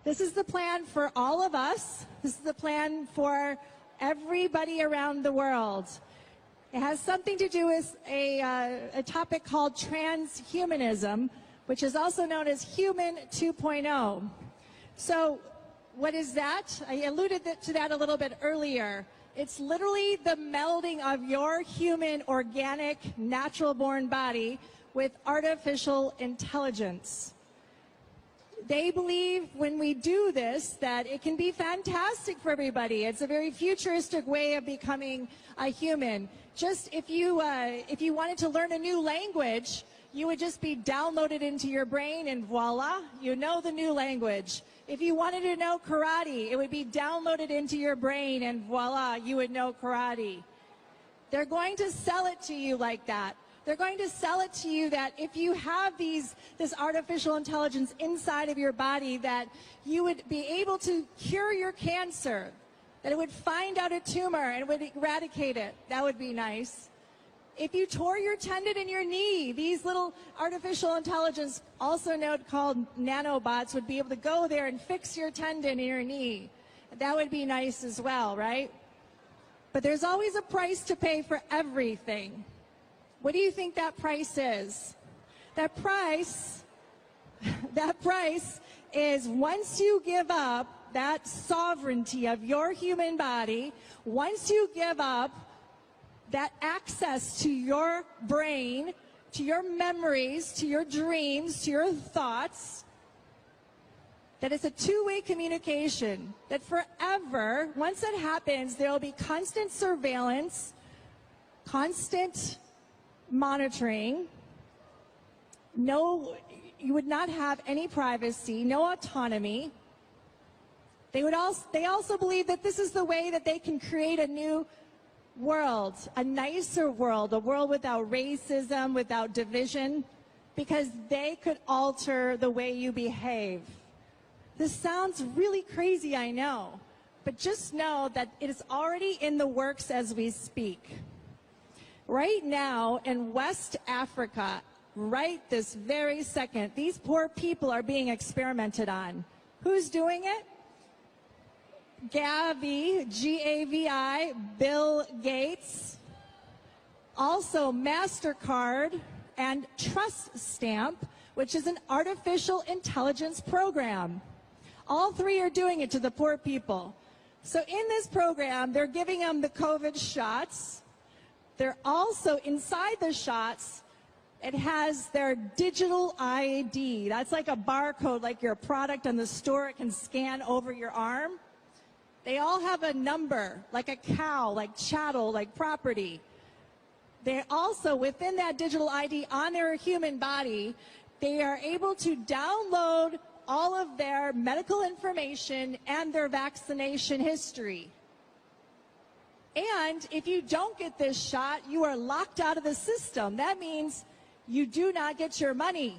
This is the plan for all of us. This is the plan for everybody around the world. It has something to do with a topic called transhumanism, which is also known as Human 2.0. So what is that? I alluded to that a little bit earlier. It's literally the melding of your human, organic, natural-born body with artificial intelligence. They believe when we do this that it can be fantastic for everybody. It's a very futuristic way of becoming a human. Just if you wanted to learn a new language, you would just be downloaded into your brain and voila, you know the new language. If you wanted to know karate, it would be downloaded into your brain and voila, you would know karate. They're going to sell it to you like that. They're going to sell it to you that if you have this artificial intelligence inside of your body, that you would be able to cure your cancer, that it would find out a tumor and would eradicate it. That would be nice. If you tore your tendon in your knee, these little artificial intelligence, also known called nanobots, would be able to go there and fix your tendon in your knee. That would be nice as well, right? But there's always a price to pay for everything. What do you think that price is? That price is once you give up that sovereignty of your human body, once you give up that access to your brain, to your memories, to your dreams, to your thoughts, that it's a two-way communication, that forever, once that happens, there will be constant surveillance, constant monitoring, you would not have any privacy, no autonomy. They also believe that this is the way that they can create a new world, a nicer world, a world without racism, without division, because they could alter the way you behave. This sounds really crazy, I know, but just know that it is already in the works as we speak. Right now in West Africa, right this very second, these poor people are being experimented on. Who's doing it? Gavi, G-A-V-I, Bill Gates, also MasterCard and Trust Stamp, which is an artificial intelligence program. All three are doing it to the poor people. So in this program, they're giving them the COVID shots. They're also, inside the shots, it has their digital ID. That's like a barcode, like your product on the store, it can scan over your arm. They all have a number, like a cow, like chattel, like property. They also, within that digital ID on their human body, they are able to download all of their medical information and their vaccination history. And if you don't get this shot, you are locked out of the system. That means you do not get your money.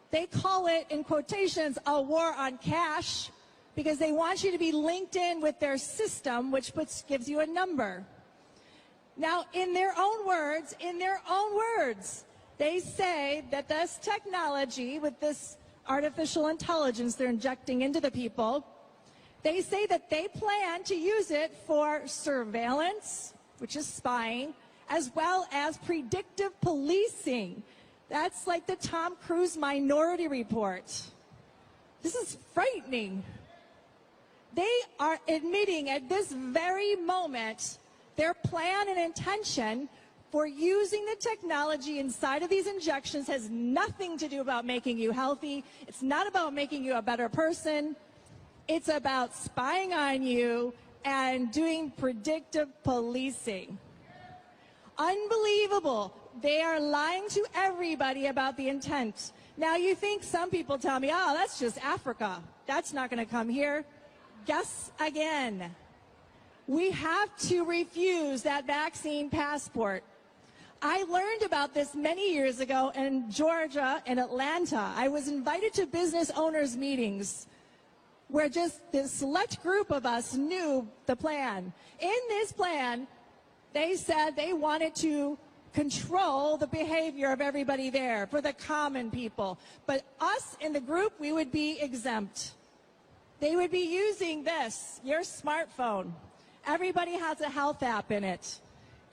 They call it, in quotations, a war on cash, because they want you to be linked in with their system, which gives you a number. Now, in their own words, they say that this technology, with this artificial intelligence they're injecting into the people, they say that they plan to use it for surveillance, which is spying, as well as predictive policing. That's like the Tom Cruise Minority Report. This is frightening. They are admitting at this very moment their plan and intention for using the technology inside of these injections has nothing to do about making you healthy. It's not about making you a better person. It's about spying on you and doing predictive policing. Unbelievable. They are lying to everybody about the intent. Now you think some people tell me, oh, that's just Africa. That's not going to come here. Guess again. We have to refuse that vaccine passport. I learned about this many years ago in Georgia and Atlanta. I was invited to business owners meetings where just this select group of us knew the plan. In this plan, they said they wanted to control the behavior of everybody there for the common people. But us in the group, we would be exempt. They would be using this, your smartphone. Everybody has a health app in it.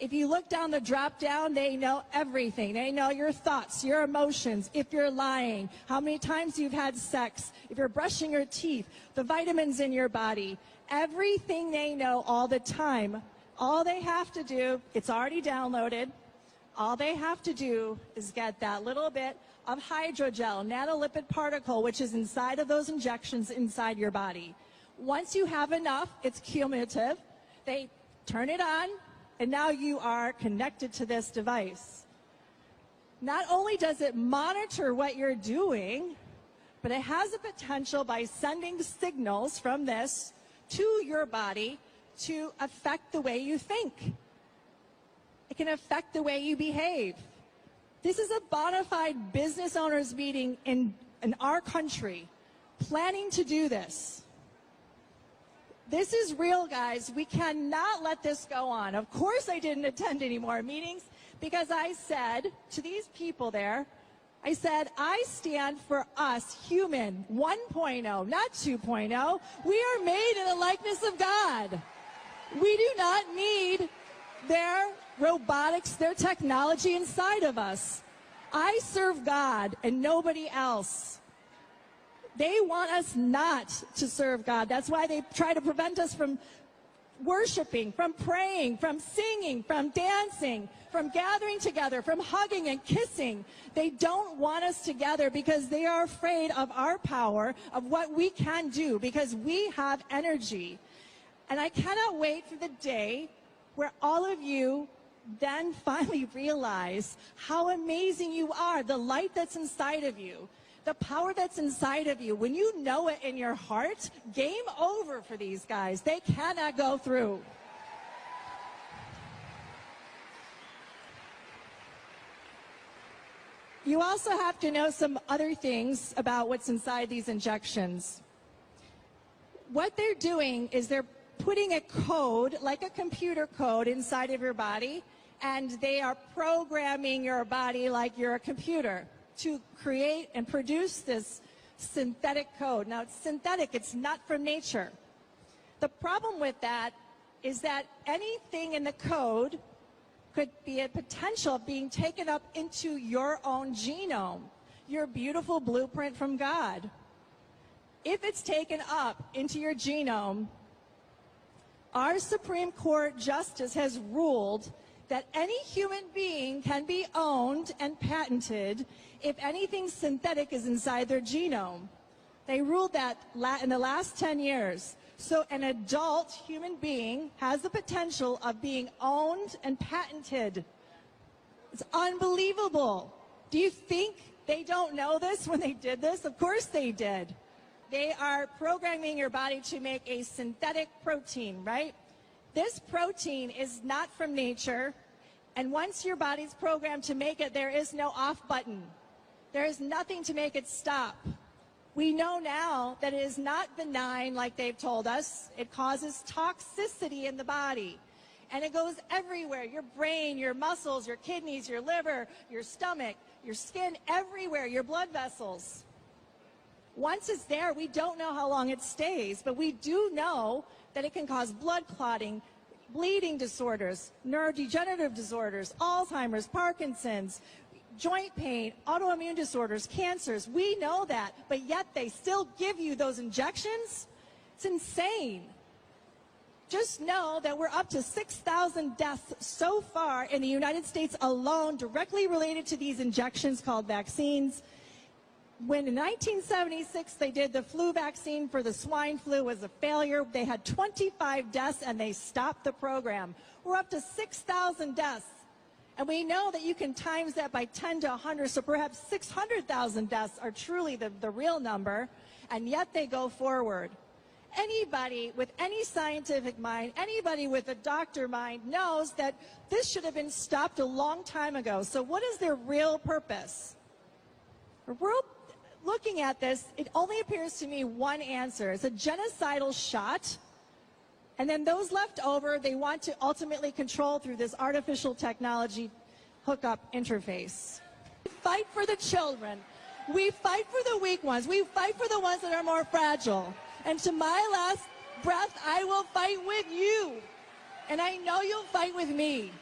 If you look down the drop down, they know everything. They know your thoughts, your emotions, if you're lying, how many times you've had sex, if you're brushing your teeth, the vitamins in your body. Everything they know all the time. All they have to do, it's already downloaded. All they have to do is get that little bit of hydrogel, nanolipid particle, which is inside of those injections inside your body. Once you have enough, it's cumulative. They turn it on, and now you are connected to this device. Not only does it monitor what you're doing, but it has the potential by sending signals from this to your body to affect the way you think. It can affect the way you behave. This is a bona fide business owners meeting in our country, planning to do this. This is real, guys. We cannot let this go on. Of course I didn't attend any more meetings because I said to these people there, I said, I stand for us, human, 1.0, not 2.0. We are made in the likeness of God. We do not need their robotics, their technology inside of us. I serve God and nobody else. They want us not to serve God. That's why they try to prevent us from worshiping, from praying, from singing, from dancing, from gathering together, from hugging and kissing. They don't want us together because they are afraid of our power, of what we can do, because we have energy. And I cannot wait for the day where all of you then finally realize how amazing you are, the light that's inside of you, the power that's inside of you. When you know it in your heart, game over for these guys. They cannot go through. You also have to know some other things about what's inside these injections. What they're doing is they're putting a code, like a computer code, inside of your body, and they are programming your body like you're a computer to create and produce this synthetic code. Now, it's synthetic, it's not from nature. The problem with that is that anything in the code could be a potential of being taken up into your own genome, your beautiful blueprint from God. If it's taken up into your genome, our Supreme Court justice has ruled that any human being can be owned and patented if anything synthetic is inside their genome. They ruled that in the last 10 years. So an adult human being has the potential of being owned and patented. It's unbelievable. Do you think they don't know this when they did this? Of course they did. They are programming your body to make a synthetic protein, right? This protein is not from nature, and once your body's programmed to make it, there is no off button. There is nothing to make it stop. We know now that it is not benign like they've told us. It causes toxicity in the body, and it goes everywhere. Your brain, your muscles, your kidneys, your liver, your stomach, your skin, everywhere, your blood vessels. Once it's there, we don't know how long it stays, but we do know that it can cause blood clotting, bleeding disorders, neurodegenerative disorders, Alzheimer's, Parkinson's, joint pain, autoimmune disorders, cancers. We know that, but yet they still give you those injections? It's insane. Just know that we're up to 6,000 deaths so far in the United States alone directly related to these injections called vaccines. When in 1976 they did the flu vaccine for the swine flu, was a failure. They had 25 deaths and they stopped the program. We're up to 6,000 deaths. And we know that you can times that by 10 to 100, so perhaps 600,000 deaths are truly the real number, and yet they go forward. Anybody with any scientific mind, anybody with a doctor mind knows that this should have been stopped a long time ago. So what is their real purpose? We're looking at this, it only appears to me one answer. It's a genocidal shot, and then those left over, they want to ultimately control through this artificial technology, hookup interface. We fight for the children. We fight for the weak ones. We fight for the ones that are more fragile. And to my last breath, I will fight with you. And I know you'll fight with me.